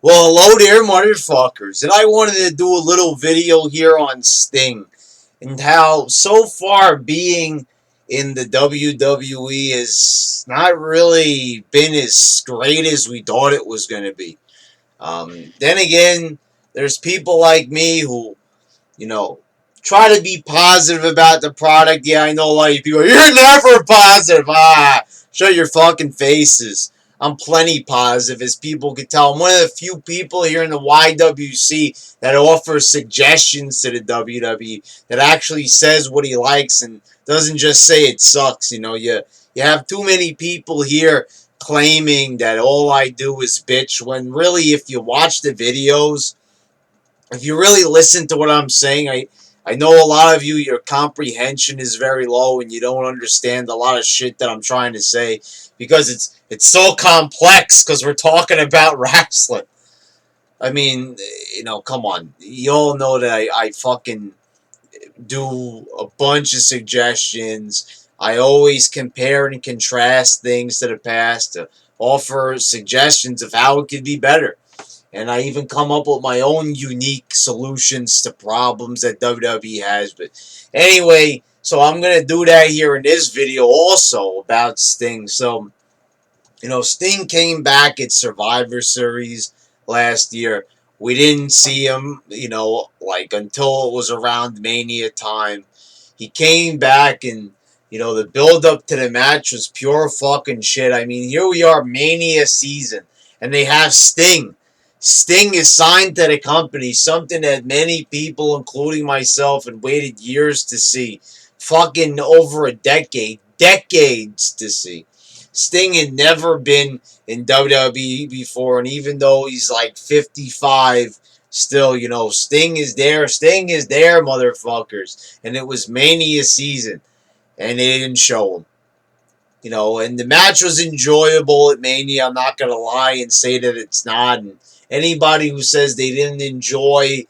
Well, hello there, motherfuckers. And I wanted to do a little video here on Sting and how so far being in the WWE has not really been as great as we thought it was going to be. Then again, there's people like me who, you know, try to be positive about the product. Yeah, I know a lot of people. You're never positive. Shut your fucking faces. I'm plenty positive, as people can tell. I'm one of the few people here in the YWC that offers suggestions to the WWE, that actually says what he likes and doesn't just say it sucks. You have too many people here claiming that all I do is bitch, when really, if you watch the videos, if you really listen to what I'm saying, I know a lot of you, your comprehension is very low and you don't understand a lot of shit that I'm trying to say because it's so complex because we're talking about wrestling. I mean, come on. You all know that I fucking do a bunch of suggestions. I always compare and contrast things to the past to offer suggestions of how it could be better. And I even come up with my own unique solutions to problems that WWE has. But anyway, so I'm going to do that here in this video also about Sting. So, Sting came back at Survivor Series last year. We didn't see him, like until it was around Mania time. He came back and, the build up to the match was pure fucking shit. I mean, here we are, Mania season, and they have Sting. Sting is signed to the company, something that many people, including myself, had waited years to see. Fucking over a decades to see. Sting had never been in WWE before, and even though he's like 55, still, Sting is there. Sting is there, motherfuckers. And it was Mania season, and they didn't show him. And the match was enjoyable at Mania. I'm not going to lie and say that it's not. And anybody who says they didn't enjoy,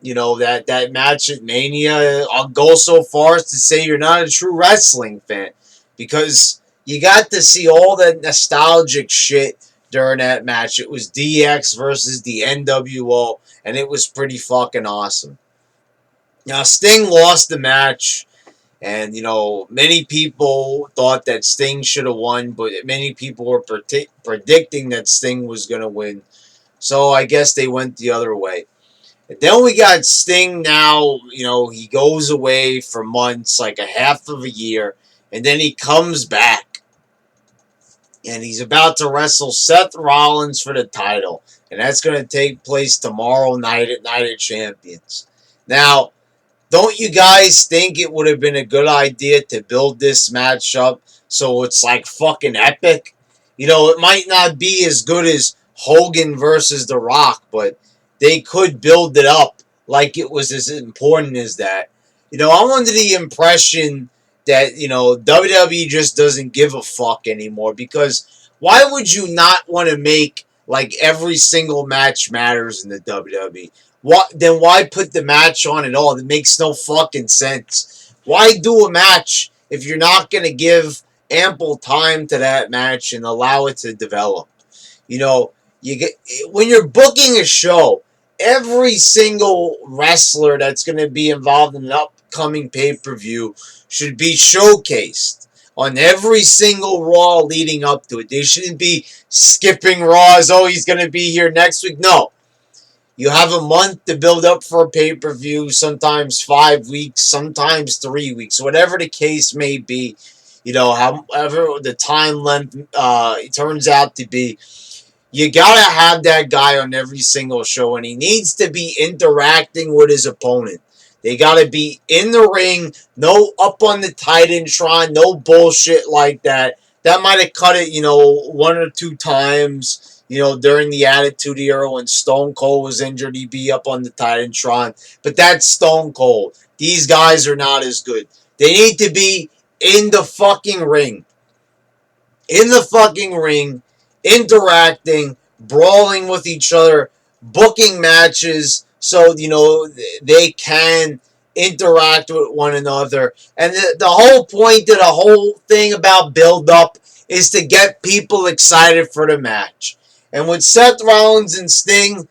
that match at Mania, I'll go so far as to say you're not a true wrestling fan. Because you got to see all that nostalgic shit during that match. It was DX versus the NWO, and it was pretty fucking awesome. Now, Sting lost the match. And, many people thought that Sting should have won, but many people were predicting that Sting was going to win. So I guess they went the other way. And then we got Sting now, he goes away for months, like a half of a year, and then he comes back. And he's about to wrestle Seth Rollins for the title. And that's going to take place tomorrow night at Night of Champions. Now, don't you guys think it would have been a good idea to build this match up so it's like fucking epic? It might not be as good as Hogan versus The Rock, but they could build it up like it was as important as that. I'm under the impression that, WWE just doesn't give a fuck anymore, because why would you not want to make like every single match matters in the WWE? Then why put the match on at all? It makes no fucking sense. Why do a match if you're not going to give ample time to that match and allow it to develop? When you're booking a show, every single wrestler that's going to be involved in an upcoming pay-per-view should be showcased on every single Raw leading up to it. They shouldn't be skipping Raws. Oh, he's going to be here next week. No. You have a month to build up for a pay-per-view, sometimes 5 weeks, sometimes 3 weeks, whatever the case may be, however the time length it turns out to be. You gotta have that guy on every single show, and he needs to be interacting with his opponent. They gotta be in the ring, no up on the Titantron, no bullshit like that. That might have cut it, one or two times. During the Attitude Era when Stone Cold was injured, he'd be up on the Titantron. But that's Stone Cold. These guys are not as good. They need to be in the fucking ring. In the fucking ring, interacting, brawling with each other, booking matches so, they can interact with one another. And the whole point of the whole thing about build-up is to get people excited for the match. And with Seth Rollins and Sting,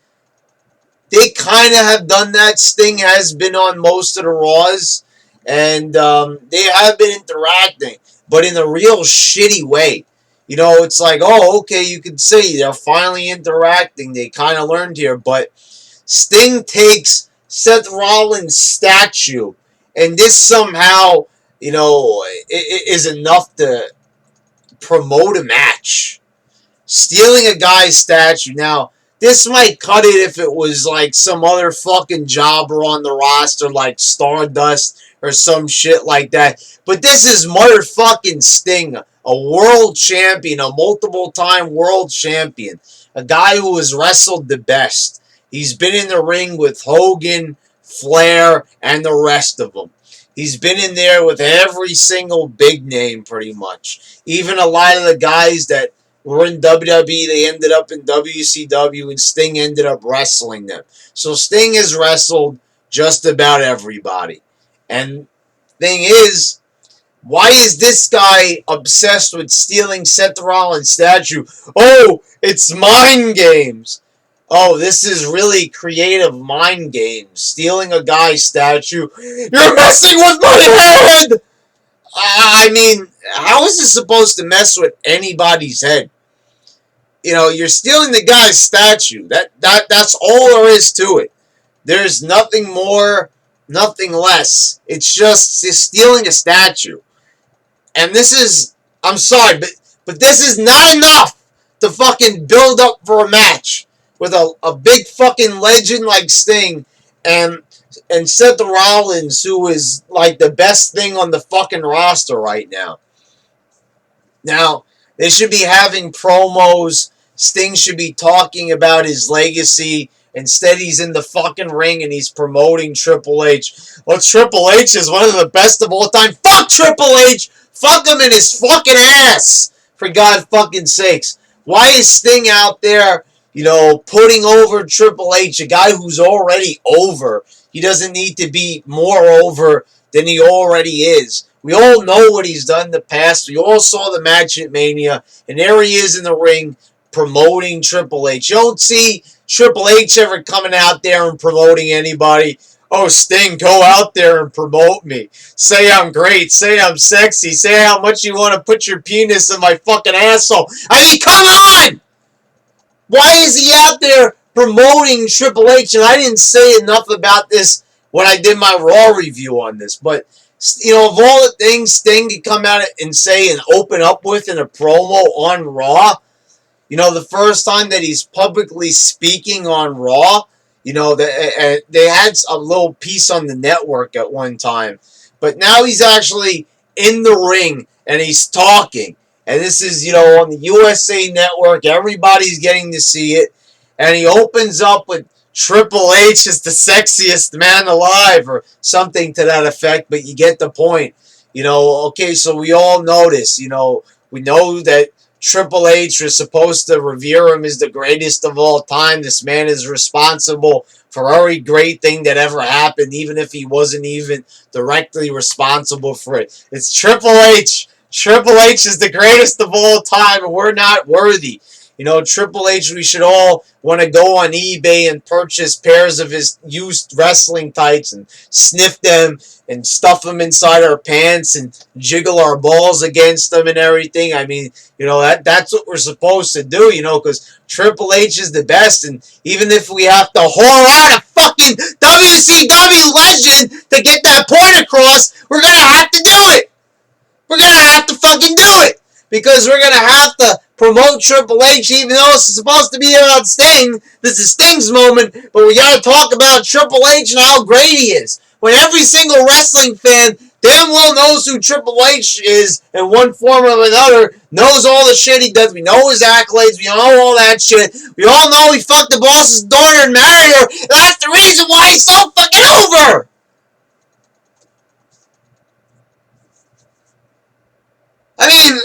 they kind of have done that. Sting has been on most of the Raws, and they have been interacting, but in a real shitty way. You know, it's like, oh, okay, you could say they're finally interacting. They kind of learned here, but Sting takes Seth Rollins' statue, and this somehow, you know, is enough to promote a match. Stealing a guy's statue. Now, this might cut it if it was like some other fucking jobber on the roster, like Stardust or some shit like that. But this is motherfucking Sting, a world champion, a multiple-time world champion, a guy who has wrestled the best. He's been in the ring with Hogan, Flair, and the rest of them. He's been in there with every single big name, pretty much. Even a lot of the guys that were in WWE, they ended up in WCW, and Sting ended up wrestling them. So Sting has wrestled just about everybody. And thing is, why is this guy obsessed with stealing Seth Rollins' statue? Oh, it's mind games. Oh, this is really creative mind games. Stealing a guy's statue. You're messing with my head! I mean, how is this supposed to mess with anybody's head? You know, you're stealing the guy's statue. That's all there is to it. There's nothing more, nothing less. It's just stealing a statue. And this is, I'm sorry, but this is not enough to fucking build up for a match with a big fucking legend like Sting and Seth Rollins, who is like the best thing on the fucking roster right now. Now, they should be having promos. Sting should be talking about his legacy. Instead, he's in the fucking ring and he's promoting Triple H. Well, Triple H is one of the best of all time. Fuck Triple H! Fuck him in his fucking ass! For God fucking sakes. Why is Sting out there, you know, putting over Triple H, a guy who's already over? He doesn't need to be more over than he already is. We all know what he's done in the past. We all saw the match at Mania, and there he is in the ring promoting Triple H. You don't see Triple H ever coming out there and promoting anybody. Oh, Sting, go out there and promote me. Say I'm great. Say I'm sexy. Say how much you want to put your penis in my fucking asshole. I mean, come on! Why is he out there promoting Triple H? And I didn't say enough about this when I did my Raw review on this, but you know, of all the things Sting could come out and say and open up with in a promo on Raw, you know, the first time that he's publicly speaking on Raw, you know, they had a little piece on the network at one time, but now he's actually in the ring and he's talking. And this is, you know, on the USA Network. Everybody's getting to see it. And he opens up with Triple H is the sexiest man alive or something to that effect, but you get the point. You know, okay, so we all know this. You know, we know that Triple H is supposed to revere him as the greatest of all time. This man is responsible for every great thing that ever happened, even if he wasn't even directly responsible for it. It's Triple H. Triple H is the greatest of all time, and we're not worthy. You know, Triple H, we should all want to go on eBay and purchase pairs of his used wrestling tights and sniff them and stuff them inside our pants and jiggle our balls against them and everything. I mean, you know, that's what we're supposed to do, you know, because Triple H is the best. And even if we have to whore out a fucking WCW legend to get that point across, we're going to have to do it. We're going to have to fucking do it. Because we're going to have to promote Triple H, even though it's supposed to be about Sting. This is Sting's moment, but we got to talk about Triple H and how great he is. When every single wrestling fan damn well knows who Triple H is in one form or another, knows all the shit he does. We know his accolades. We know all that shit. We all know he fucked the boss's daughter and married her. And that's the reason why he's so fucking over. I mean,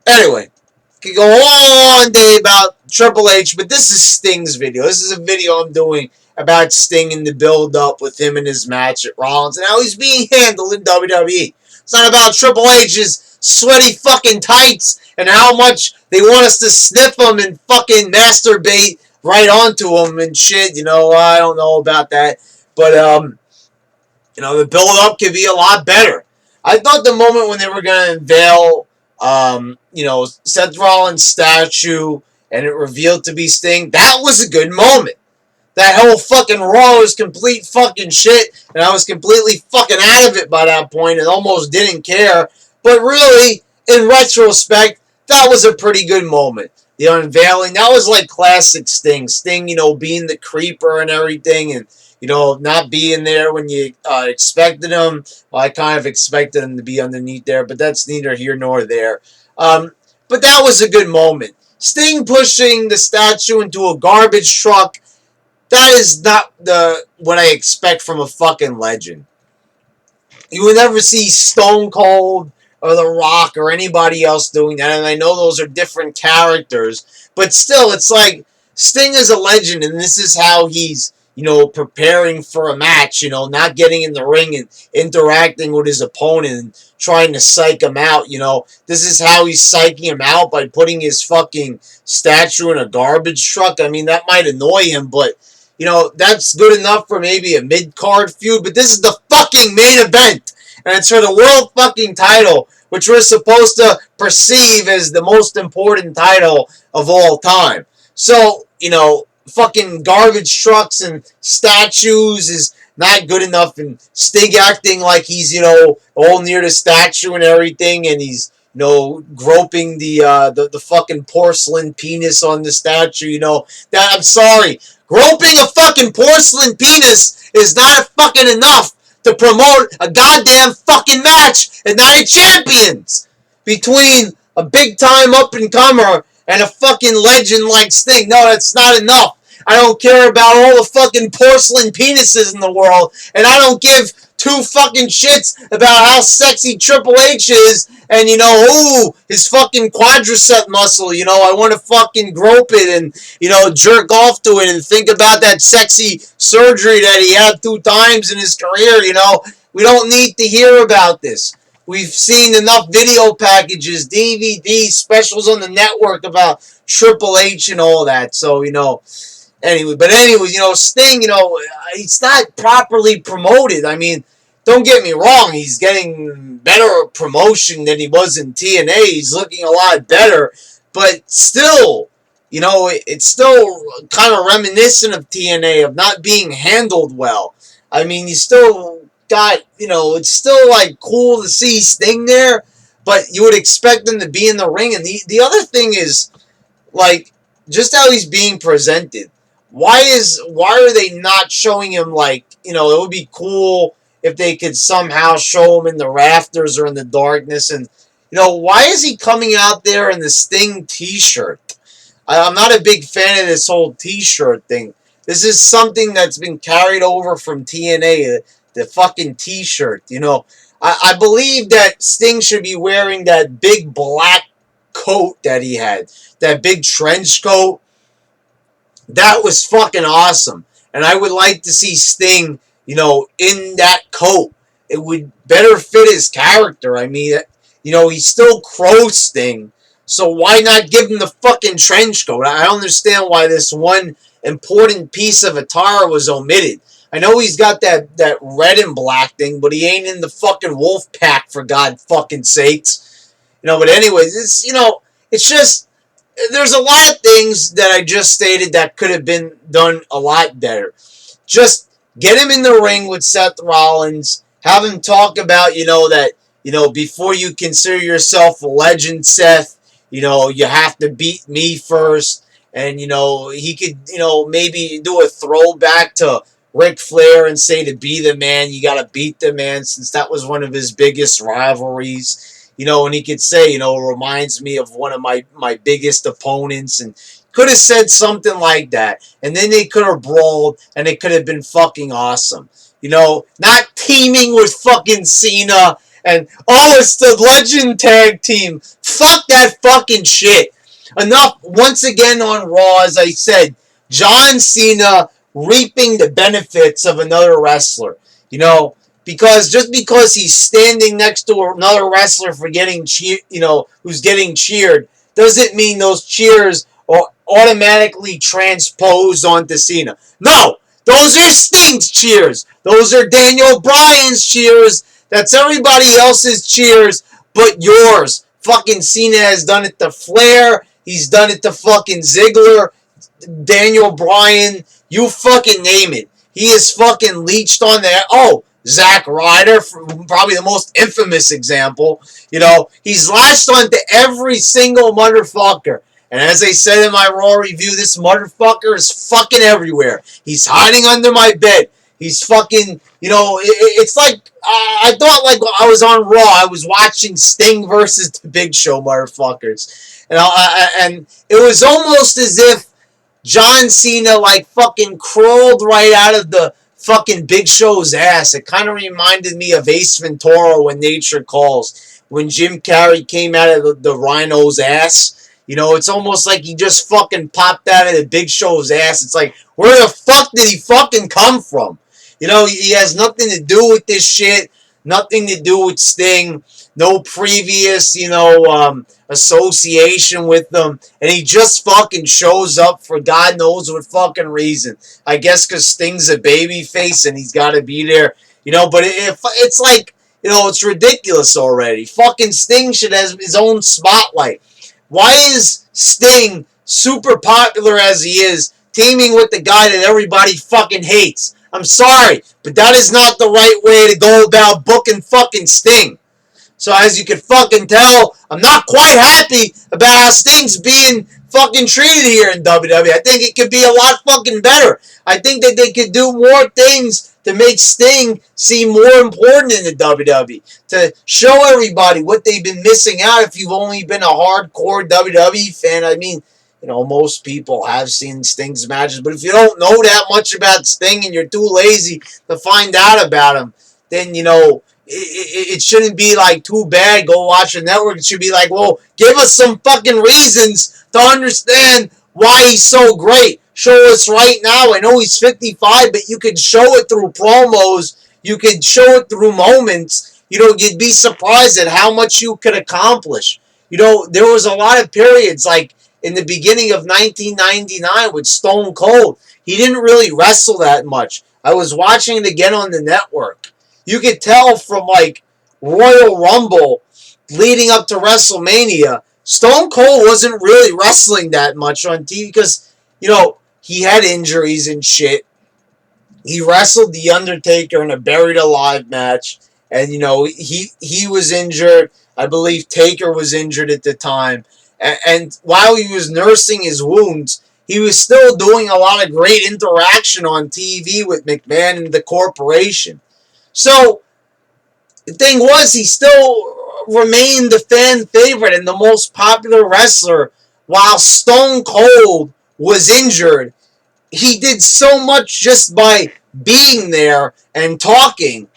anyway, could go on day about Triple H, but this is Sting's video. This is a video I'm doing about Sting and the build-up with him and his match at Rollins and how he's being handled in WWE. It's not about Triple H's sweaty fucking tights and how much they want us to sniff them and fucking masturbate right onto them and shit. I don't know about that. But, the build-up could be a lot better. I thought the moment when they were going to unveil, Seth Rollins' statue and it revealed to be Sting, that was a good moment. That whole fucking Raw was complete fucking shit, and I was completely fucking out of it by that point and almost didn't care. But really, in retrospect, that was a pretty good moment. The unveiling, that was like classic Sting. Sting, being the creeper and everything, and, not being there when you expected him. Well, I kind of expected him to be underneath there, but that's neither here nor there. But that was a good moment. Sting pushing the statue into a garbage truck, that is not what I expect from a fucking legend. You would never see Stone Cold or The Rock or anybody else doing that, and I know those are different characters, but still, it's like Sting is a legend, and this is how he's, preparing for a match, not getting in the ring and interacting with his opponent and trying to psych him out, This is how he's psyching him out, by putting his fucking statue in a garbage truck. I mean, that might annoy him, but that's good enough for maybe a mid-card feud, but this is the fucking main event, and it's for the world fucking title, which we're supposed to perceive as the most important title of all time. So, fucking garbage trucks and statues is not good enough, and Sting acting like he's, all near the statue and everything, and he's, groping the fucking porcelain penis on the statue, that, I'm sorry, groping a fucking porcelain penis is not fucking enough to promote a goddamn fucking match at Night of Champions between a big-time up-and-comer and a fucking legend like Sting. No, that's not enough. I don't care about all the fucking porcelain penises in the world, and I don't give two fucking shits about how sexy Triple H is, and, his fucking quadricep muscle, I want to fucking grope it and, jerk off to it and think about that sexy surgery that he had 2 times in his career, We don't need to hear about this. We've seen enough video packages, DVDs, specials on the network about Triple H and all that, so, Anyways, Sting, he's not properly promoted. I mean, don't get me wrong, he's getting better promotion than he was in TNA. He's looking a lot better, but still, it's still kind of reminiscent of TNA, of not being handled well. I mean, you still got, it's still like cool to see Sting there, but you would expect him to be in the ring. And the other thing is, like, just how he's being presented. Why are they not showing him, like, it would be cool if they could somehow show him in the rafters or in the darkness, and, why is he coming out there in the Sting t-shirt? I'm not a big fan of this whole t-shirt thing. This is something that's been carried over from TNA, the fucking t-shirt, I believe that Sting should be wearing that big black coat that he had, that big trench coat. That was fucking awesome. And I would like to see Sting, in that coat. It would better fit his character. I mean, he's still Crow Sting. So why not give him the fucking trench coat? I don't understand why this one important piece of attire was omitted. I know he's got that red and black thing, but he ain't in the fucking wolf pack, for God fucking sakes. But anyways, it's just, there's a lot of things that I just stated that could have been done a lot better. Just get him in the ring with Seth Rollins. Have him talk about, that, before you consider yourself a legend, Seth, you have to beat me first. And, he could, maybe do a throwback to Ric Flair and say, to be the man, you got to beat the man, since that was one of his biggest rivalries. And he could say, it reminds me of one of my biggest opponents, and could have said something like that. And then they could have brawled, and it could have been fucking awesome. Not teaming with fucking Cena, and, it's the Legend Tag Team. Fuck that fucking shit. Enough, once again on Raw, as I said, John Cena reaping the benefits of another wrestler. Because just because he's standing next to another wrestler for getting who's getting cheered, doesn't mean those cheers are automatically transposed onto Cena. No, those are Sting's cheers. Those are Daniel Bryan's cheers. That's everybody else's cheers but yours. Fucking Cena has done it to Flair. He's done it to fucking Ziggler, Daniel Bryan. You fucking name it. He is fucking leeched on there. Oh, Zack Ryder, probably the most infamous example. He's latched onto every single motherfucker. And as I said in my Raw review, this motherfucker is fucking everywhere. He's hiding under my bed. He's fucking, it's like, I thought like I was on Raw. I was watching Sting versus the Big Show motherfuckers. And it was almost as if John Cena like fucking crawled right out of the fucking Big Show's ass. It kind of reminded me of Ace Ventura when Nature Calls. When Jim Carrey came out of the Rhino's ass. It's almost like he just fucking popped out of the Big Show's ass. It's like, where the fuck did he fucking come from? He has nothing to do with this shit. Nothing to do with Sting. No previous, association with them. And he just fucking shows up for God knows what fucking reason. I guess because Sting's a babyface and he's got to be there. But it's like, it's ridiculous already. Fucking Sting should have his own spotlight. Why is Sting, super popular as he is, teaming with the guy that everybody fucking hates? I'm sorry, but that is not the right way to go about booking fucking Sting. So as you can fucking tell, I'm not quite happy about how Sting's being fucking treated here in WWE. I think it could be a lot fucking better. I think that they could do more things to make Sting seem more important in the WWE. To show everybody what they've been missing out if you've only been a hardcore WWE fan. I mean, most people have seen Sting's matches, but if you don't know that much about Sting and you're too lazy to find out about him, then, it shouldn't be like too bad, go watch the network. It should be like, well, give us some fucking reasons to understand why he's so great. Show us right now. I know he's 55, but you could show it through promos. You could show it through moments. You'd be surprised at how much you could accomplish. There was a lot of periods, like in the beginning of 1999 with Stone Cold. He didn't really wrestle that much. I was watching it again on the network. You could tell from like Royal Rumble leading up to WrestleMania, Stone Cold wasn't really wrestling that much on TV because, he had injuries and shit. He wrestled The Undertaker in a Buried Alive match. And, he was injured. I believe Taker was injured at the time. And while he was nursing his wounds, he was still doing a lot of great interaction on TV with McMahon and the corporation. So, the thing was, he still remained the fan favorite and the most popular wrestler while Stone Cold was injured. He did so much just by being there and talking.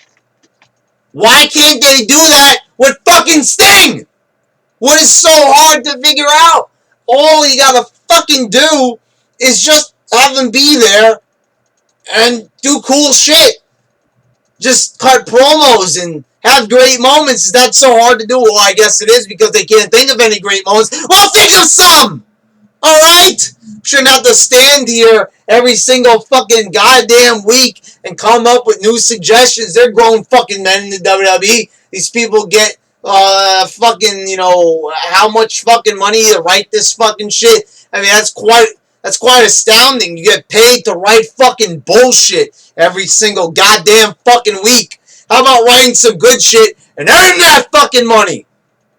Why can't they do that with fucking Sting? What is so hard to figure out? All you gotta fucking do is just have him be there and do cool shit. Just cut promos and have great moments. Is that so hard to do? Well, I guess it is because they can't think of any great moments. Well, think of some! Alright? Shouldn't have to stand here every single fucking goddamn week and come up with new suggestions. They're grown fucking men in the WWE. These people get fucking, how much fucking money to write this fucking shit. I mean, that's quite astounding. You get paid to write fucking bullshit every single goddamn fucking week. How about writing some good shit and earn that fucking money?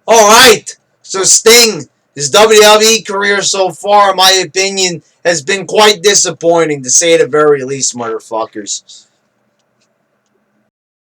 Alright. So Sting, his WWE career so far, in my opinion, has been quite disappointing, to say the very least, motherfuckers.